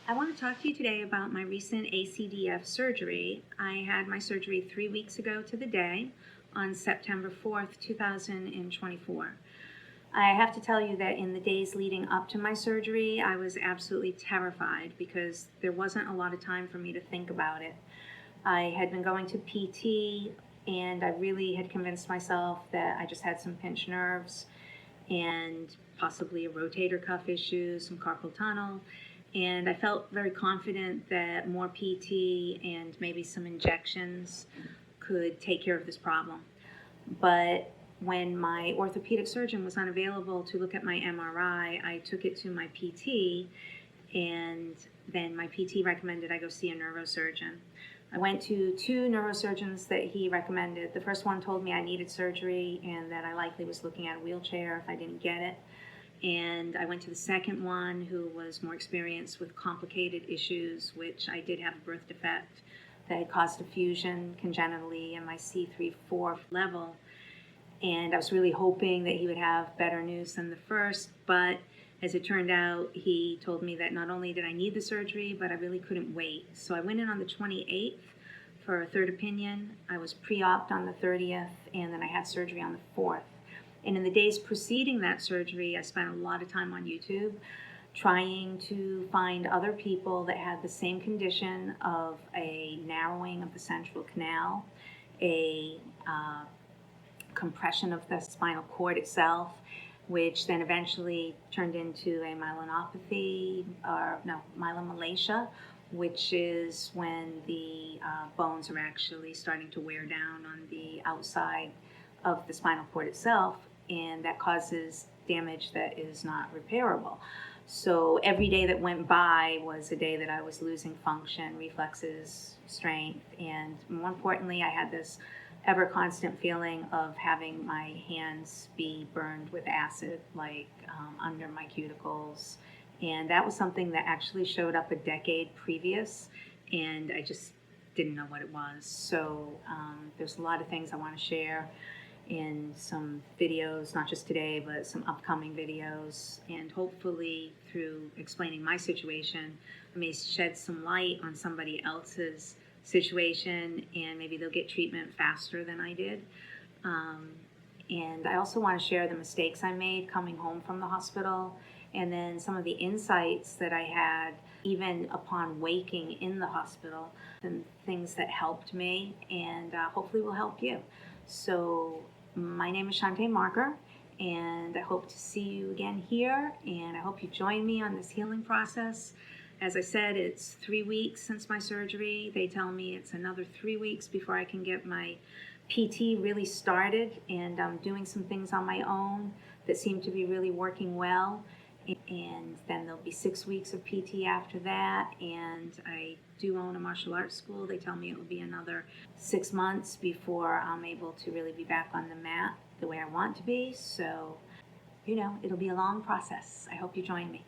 I want to talk to you today about my recent ACDF surgery. I had my surgery 3 weeks ago to the day on September 4th, 2024. I have to tell you that in the days leading up to my surgery, I was absolutely terrified because there wasn't a lot of time for me to think about it. I had been going to PT and I really had convinced myself that I just had some pinched nerves and possibly a rotator cuff issue, some carpal tunnel. And I felt very confident that more PT and maybe some injections could take care of this problem. But when my orthopedic surgeon was unavailable to look at my MRI, I took it to my PT, and then my PT recommended I go see a neurosurgeon. I went to two neurosurgeons that he recommended. The first one told me I needed surgery and that I likely was looking at a wheelchair if I didn't get it. And I went to the second one, who was more experienced with complicated issues, which I did have a birth defect that had caused a fusion congenitally in my C3-4 level. And I was really hoping that he would have better news than the first, but as it turned out, he told me that not only did I need the surgery, but I really couldn't wait. So I went in on the 28th for a third opinion. I was pre-oped on the 30th, and then I had surgery on the 4th. And in the days preceding that surgery, I spent a lot of time on YouTube trying to find other people that had the same condition of a narrowing of the central canal, a compression of the spinal cord itself, which then eventually turned into a myelomalacia, which is when the bones are actually starting to wear down on the outside of the spinal cord itself, and that causes damage that is not repairable. So every day that went by was a day that I was losing function, reflexes, strength, and more importantly, I had this ever constant feeling of having my hands be burned with acid, like under my cuticles. And that was something that actually showed up a decade previous, and I just didn't know what it was. So there's a lot of things I want to share in some videos, not just today, but some upcoming videos. And hopefully through explaining my situation, I may shed some light on somebody else's situation, and maybe they'll get treatment faster than I did. And I also want to share the mistakes I made coming home from the hospital, and then some of the insights that I had even upon waking in the hospital, and things that helped me and hopefully will help you. So my name is Shantae Marker, and I hope to see you again here, and I hope you join me on this healing process. As I said, it's 3 weeks since my surgery. They tell me it's another 3 weeks before I can get my PT really started, and I'm doing some things on my own that seem to be really working well. And then there'll be 6 weeks of PT after that, and I do own a martial arts school. They tell me it will be another 6 months before I'm able to really be back on the mat the way I want to be. So, it'll be a long process. I hope you join me.